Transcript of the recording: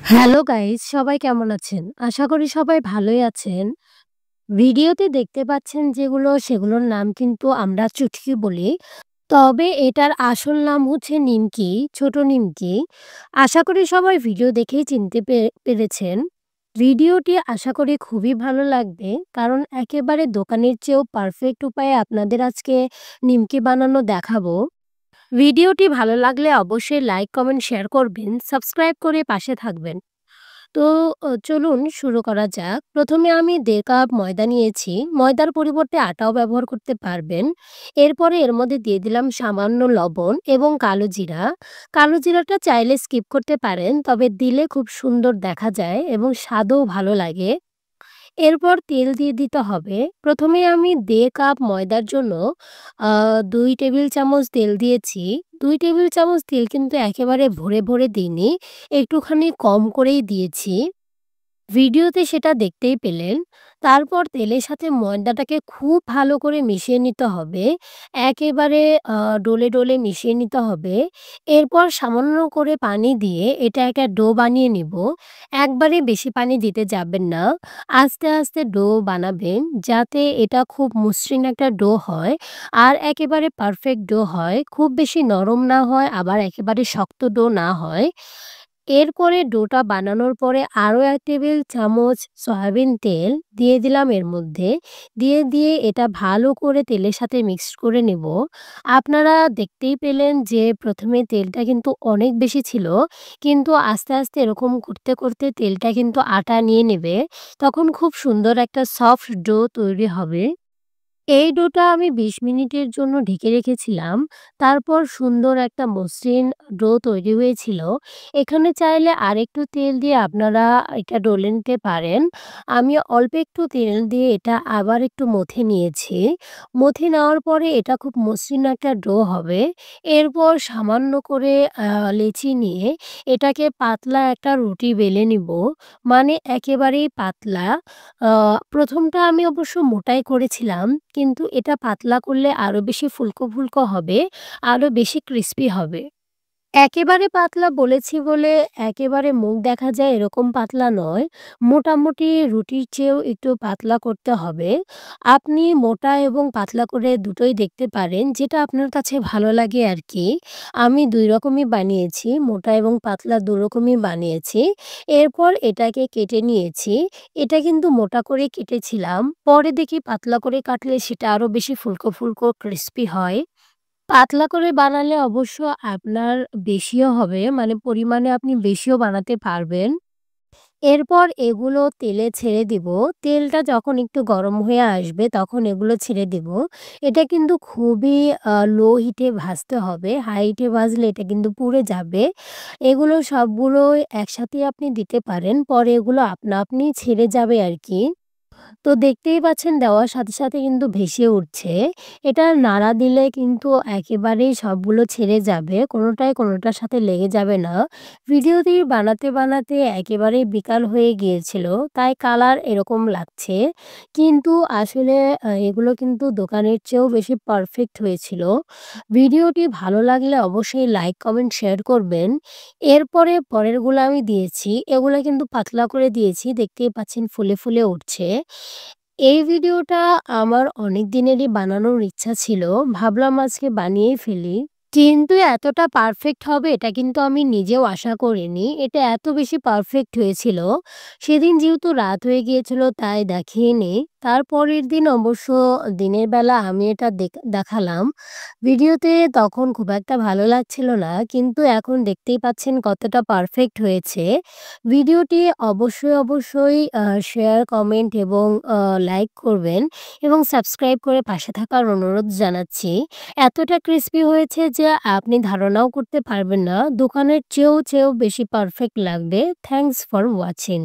Hello guys, সবাই কেমন আছেন? আশা করি সবাই ভালোই আছেন। ভিডিওতে দেখতে পাচ্ছেন যেগুলো সেগুলোর নাম কিন্তু আমরা চুটকি বলি। তবে এটার আসল নাম হচ্ছে নিমকি, ছোট নিমকি। আশা করি সবাই ভিডিও দেখেই চিনতে পেরেছেন। ভিডিওটি আশা করি খুবই ভালো লাগবে, কারণ একেবারে দোকানের চেয়েও পারফেক্ট উপায়ে আপনাদের আজকে নিমকি বানানো দেখাবো। ভিডিওটি ভালো লাগলে অবশ্যই লাইক, কমেন্ট, শেয়ার করবেন, সাবস্ক্রাইব করে পাশে থাকবেন। তো চলুন শুরু করা যাক। ১ম এ আমি ১.৫ কাপ ময়দা নিয়েছি। ময়দার পরিবর্তে আটাও ব্যবহার করতে পারবেন। এরপরে এর মধ্যে দিয়ে দিলাম সামান্য লবণ এবং কালো জিরা। কালো জিরাটা চাইলে স্কিপ করতে পারেন, তবে দিলে খুব সুন্দর দেখা যায় এবং স্বাদও ভালো লাগে। এরপর তেল দিয়ে দিতে হবে। ১ম এ আমি ১.৫ কাপ ময়দার জন্য ২ টেবিল চামচ তেল দিয়েছি। ২ টেবিল চামচ তেল কিন্তু একেবারে ভরে দিইনি। একটুখানি কম করেই দিয়েছি। ভিডিওতে সেটা দেখতেই পেলেন। তারপর তেলের সাথে ময়দাটাকে খুব ভালো করে মিশিয়ে নিতে হবে। একেবারে ডলে মিশিয়ে নিতে হবে। এরপর সামান্য করে পানি দিয়ে এটা একটা ডো বানিয়ে নিব। একবারে বেশি পানি দিতে যাবেন না। আস্তে ডো বানাবেন, যাতে এটা খুব মসৃণ একটা ডো হয় আর একেবারে পারফেক্ট ডো হয়। খুব বেশি নরম না হয়, আবার একেবারে শক্ত ডো না হয়। এরপরে ডোটা বানানোর পরে আরও ১ টেবিল চামচ সয়াবিন তেল দিয়ে দিলাম এর মধ্যে। দিয়ে এটা ভালো করে তেলের সাথে মিক্সড করে নেব। আপনারা দেখতেই পেলেন যে ১ম এ তেলটা কিন্তু অনেক বেশি ছিল। কিন্তু আস্তে এরকম করতে তেলটা কিন্তু আটা নিয়ে নেবে। তখন খুব সুন্দর একটা সফট ডো তৈরি হবে। এই ডোটা আমি ২০ মিনিটের জন্য ঢেকে রেখেছিলাম। তারপর সুন্দর একটা মসৃণ ডো তৈরি হয়েছিল। এখানে চাইলে আরেকটু তেল দিয়ে আপনারা এটা ডলে নিতে পারেন। আমি অল্প একটু তেল দিয়ে এটা আবার একটু মথে নিয়েছি। মথে নেওয়ার পরে এটা খুব মসৃণ একটা ডো হবে। এরপর সামান্য করে লেচি নিয়ে এটাকে পাতলা একটা রুটি বেলে নিব। মানে একেবারেই পাতলা। আ ১ম টা আমি অবশ্য মোটাই করেছিলাম। কিন্তু এটা পাতলা করলে আরো বেশি ফুলকো হবে, আরো বেশি ক্রিস্পি হবে। একেবারে পাতলা বলেছি বলে একেবারে মুখ দেখা যায় এরকম পাতলা নয়। মোটামুটি রুটির চেয়েও একটু পাতলা করতে হবে। আপনি মোটা এবং পাতলা করে দুটোই দেখতে পারেন, যেটা আপনার কাছে ভালো লাগে আরকি। আমি ২ রকমই বানিয়েছি, মোটা এবং পাতলা ২ রকমই বানিয়েছি। এরপর এটাকে কেটে নিয়েছি। এটা কিন্তু মোটা করে কেটেছিলাম। পরে দেখি পাতলা করে কাটলে সেটা আরো বেশি ফুলকো ক্রিস্পি হয়। পাতলা করে বানালে অবশ্য আপনার বেশিও হবে, মানে পরিমাণে আপনি বেশিও বানাতে পারবেন। এরপর এগুলো তেলে ছেড়ে দিব। তেলটা যখন একটু গরম হয়ে আসবে তখন এগুলো ছেড়ে দিব। এটা কিন্তু খুবই লো হিটে ভাজতে হবে। হাই হিটে ভাজলে এটা কিন্তু পুড়ে যাবে। এগুলো সবগুলোই একসাথে আপনি দিতে পারেন। পরে এগুলো আপনা আপনি ছেড়ে যাবে আরকি। তো দেখতেই পাচ্ছেন দেওয়ার সাথে কিন্তু ভেসে উঠছে। এটা নাড়া দিলে কিন্তু একেবারেই সবগুলো ছেড়ে যাবে। কোনোটার সাথে লেগে যাবে না। ভিডিওটি বানাতে একেবারেই বিকাল হয়ে গিয়েছিল। তাই কালার এরকম লাগছে। কিন্তু আসলে এগুলো কিন্তু দোকানের চেয়েও বেশি পারফেক্ট হয়েছিল। ভিডিওটি ভালো লাগলে অবশ্যই লাইক, কমেন্ট, শেয়ার করবেন। এরপরে পরেরগুলো আমি দিয়েছি। এগুলা কিন্তু পাতলা করে দিয়েছি। দেখতেই পাচ্ছেন ফুলে উঠছে। এই ভিডিওটা আমার অনেক দিনেরই বানানোর ইচ্ছা ছিল। ভাবলাম আজকে বানিয়েই ফেলি। কিন্তু এতটা পারফেক্ট হবে এটা কিন্তু আমি নিজেও আশা করিনি। এটা এত বেশি পারফেক্ট হয়েছিল। সেদিন যেহেতু রাত হয়ে গিয়েছিল তাই দেখিইনি। তারপরের দিন অবশ্য দিনের বেলা আমি এটা দেখালাম। ভিডিওতে তখন খুব একটা ভালো লাগছিল না। কিন্তু এখন দেখতেই পাচ্ছেন কতটা পারফেক্ট হয়েছে। ভিডিওটি অবশ্যই শেয়ার, কমেন্ট এবং লাইক করবেন এবং সাবস্ক্রাইব করে পাশে থাকার অনুরোধ জানাচ্ছি। এতটা ক্রিস্পি হয়েছে যে আপনি ধারণাও করতে পারবেন না। দোকানের চেয়েও বেশি পারফেক্ট লাগবে। Thanks for watching.